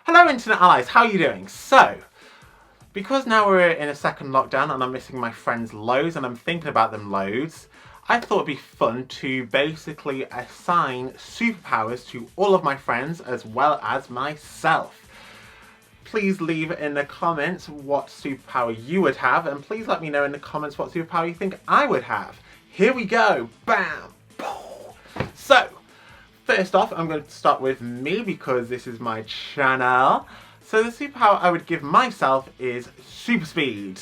Hello Internet Allies, how are you doing? So, because now we're in a second lockdown and I'm missing my friends loads and I'm thinking about them loads, I thought it'd be fun to basically assign superpowers to all of my friends as well as myself. Please leave in the comments what superpower you would have, and please let me know in the comments what superpower you think I would have. Here we go! Bam! So, first off, I'm going to start with me because this is my channel. So the superpower I would give myself is super speed.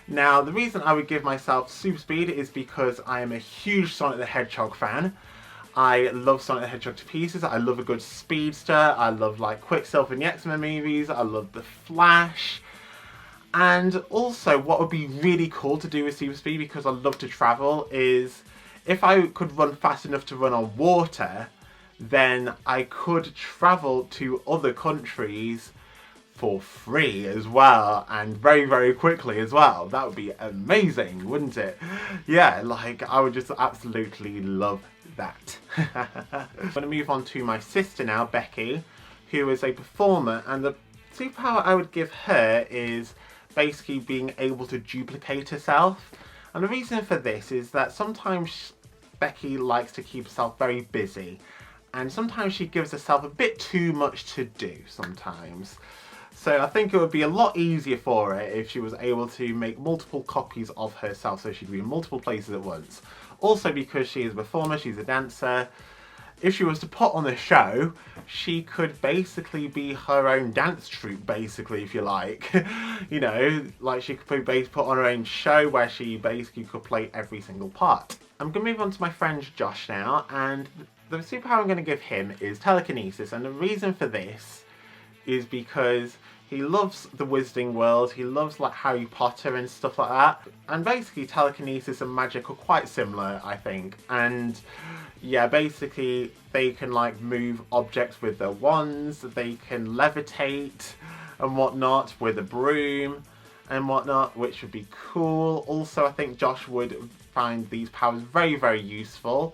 Now, the reason I would give myself super speed is because I am a huge Sonic the Hedgehog fan. I love Sonic the Hedgehog to pieces. I love a good speedster. I love like Quicksilver in the X-Men movies. I love the Flash. And also, what would be really cool to do with super speed, because I love to travel, is if I could run fast enough to run on water, then I could travel to other countries for free as well, and very, very quickly as well. That would be amazing, wouldn't it? Yeah, like, I would just absolutely love that. I'm going to move on to my sister now, Becky, who is a performer, and the superpower I would give her is basically being able to duplicate herself. And the reason for this is that sometimes Becky likes to keep herself very busy, and sometimes she gives herself a bit too much to do sometimes. So I think it would be a lot easier for her if she was able to make multiple copies of herself, so she'd be in multiple places at once. Also, because she is a performer, she's a dancer, if she was to put on a show, she could basically be her own dance troupe, basically, if you like. You know, like she could put on her own show where she basically could play every single part. I'm going to move on to my friend Josh now, and the superpower I'm going to give him is telekinesis, and the reason for this is because he loves the Wizarding World, he loves like Harry Potter and stuff like that, and basically telekinesis and magic are quite similar, I think, and yeah, basically they can like move objects with their wands, they can levitate and whatnot with a broom and whatnot, which would be cool. Also, I think Josh would find these powers very, very useful.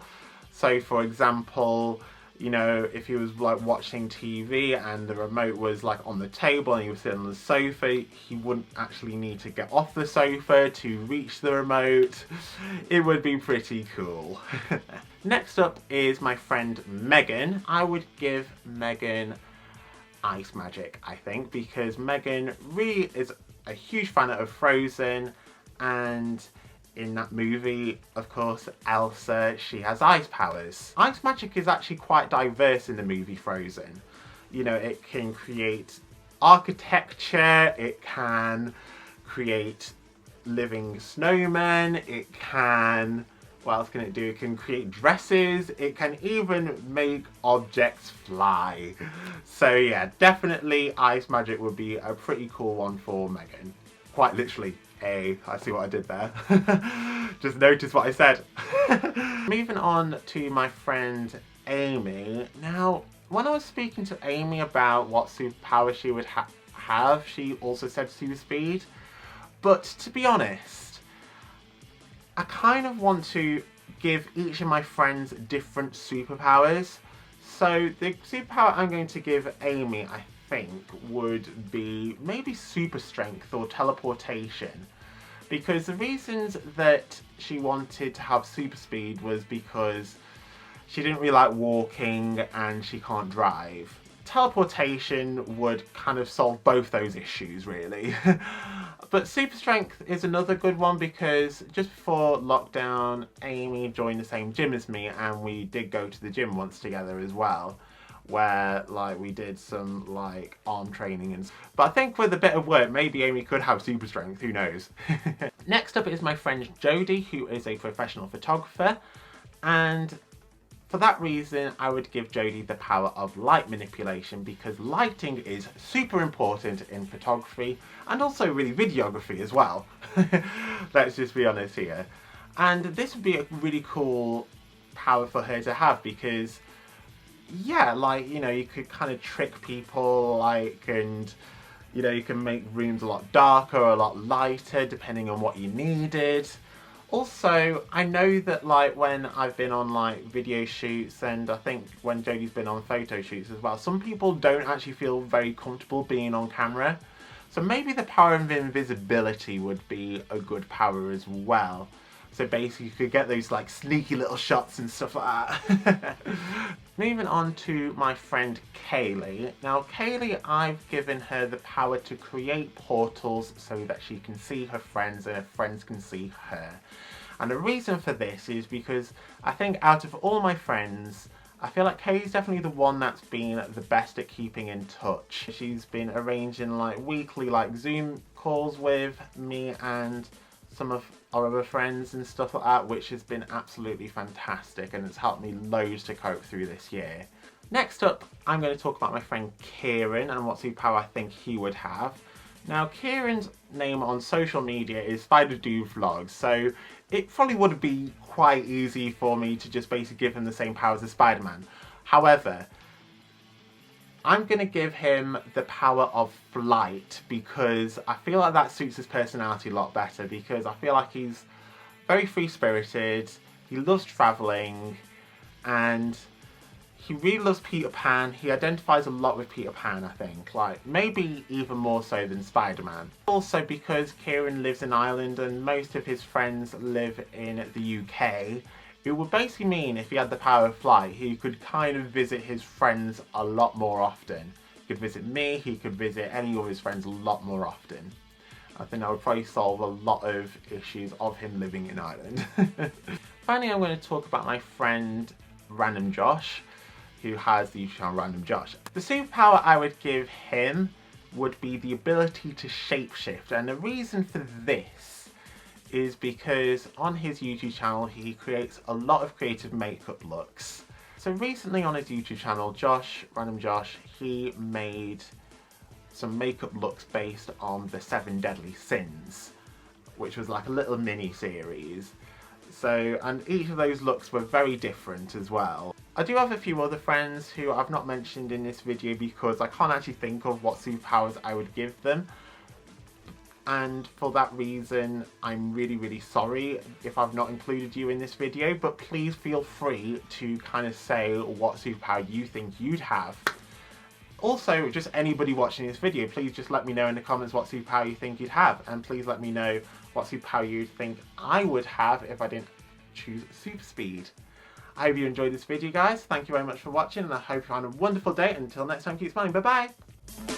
So for example, you know, if he was like watching TV and the remote was like on the table and he was sitting on the sofa, he wouldn't actually need to get off the sofa to reach the remote. It would be pretty cool. Next up is my friend Megan. I would give Megan ice magic, I think, because Megan really is a huge fan of Frozen, and in that movie, of course, Elsa, she has ice powers. Ice magic is actually quite diverse in the movie Frozen. You know, it can create architecture, it can create living snowmen, it can... what else can it do? It can create dresses, it can even make objects fly. So yeah, definitely ice magic would be a pretty cool one for Megan. Quite literally. I see what I did there. Just notice what I said. Moving on to my friend Amy. Now, when I was speaking to Amy about what superpower she would have, she also said super speed. But to be honest, I kind of want to give each of my friends different superpowers. So the superpower I'm going to give Amy, I think, would be maybe super strength or teleportation, because the reasons that she wanted to have super speed was because she didn't really like walking and she can't drive. Teleportation would kind of solve both those issues, really. But super strength is another good one because just before lockdown, Amy joined the same gym as me, and we did go to the gym once together as well, where like we did some like arm training and but I think with a bit of work maybe Amy could have super strength, who knows. Next up is my friend Jodie, who is a professional photographer, and for that reason I would give Jodie the power of light manipulation, because lighting is super important in photography and also really videography as well. Let's just be honest here. And this would be a really cool power for her to have, because yeah, like, you know, you could kind of trick people, like, and, you know, you can make rooms a lot darker or a lot lighter depending on what you needed. Also, I know that like when I've been on like video shoots, and I think when Jodie's been on photo shoots as well, some people don't actually feel very comfortable being on camera. So maybe the power of invisibility would be a good power as well. So basically you could get those like sneaky little shots and stuff like that. Moving on to my friend Kaylee. Now Kaylee, I've given her the power to create portals so that she can see her friends and her friends can see her. And the reason for this is because I think out of all my friends, I feel like Kaylee's definitely the one that's been the best at keeping in touch. She's been arranging like weekly like Zoom calls with me and some of our other friends and stuff like that, which has been absolutely fantastic and it's helped me loads to cope through this year. Next up, I'm going to talk about my friend Kieran and what superpower I think he would have. Now Kieran's name on social media is Spider Do Vlogs, so it probably would be quite easy for me to just basically give him the same powers as Spider-Man. However, I'm going to give him the power of flight because I feel like that suits his personality a lot better, because I feel like he's very free-spirited, he loves travelling, and he really loves Peter Pan. He identifies a lot with Peter Pan, I think, like maybe even more so than Spider-Man. Also because Kieran lives in Ireland and most of his friends live in the UK, it would basically mean if he had the power of flight, he could kind of visit his friends a lot more often. He could visit me, he could visit any of his friends a lot more often. I think that would probably solve a lot of issues of him living in Ireland. Finally, I'm going to talk about my friend Random Josh, who has the YouTube channel Random Josh. The superpower I would give him would be the ability to shapeshift, and the reason for this is because on his YouTube channel he creates a lot of creative makeup looks. So recently on his YouTube channel, Random Josh, he made some makeup looks based on the 7 Deadly Sins, which was like a little mini series. So, and each of those looks were very different as well. I do have a few other friends who I've not mentioned in this video because I can't actually think of what superpowers I would give them. And for that reason, I'm really sorry if I've not included you in this video, but please feel free to kind of say what superpower you think you'd have. Also, just anybody watching this video, please just let me know in the comments what superpower you think you'd have, and please let me know what superpower you'd think I would have if I didn't choose super speed. I hope you enjoyed this video, guys. Thank you very much for watching, and I hope you have a wonderful day. Until next time, keep smiling. Bye bye.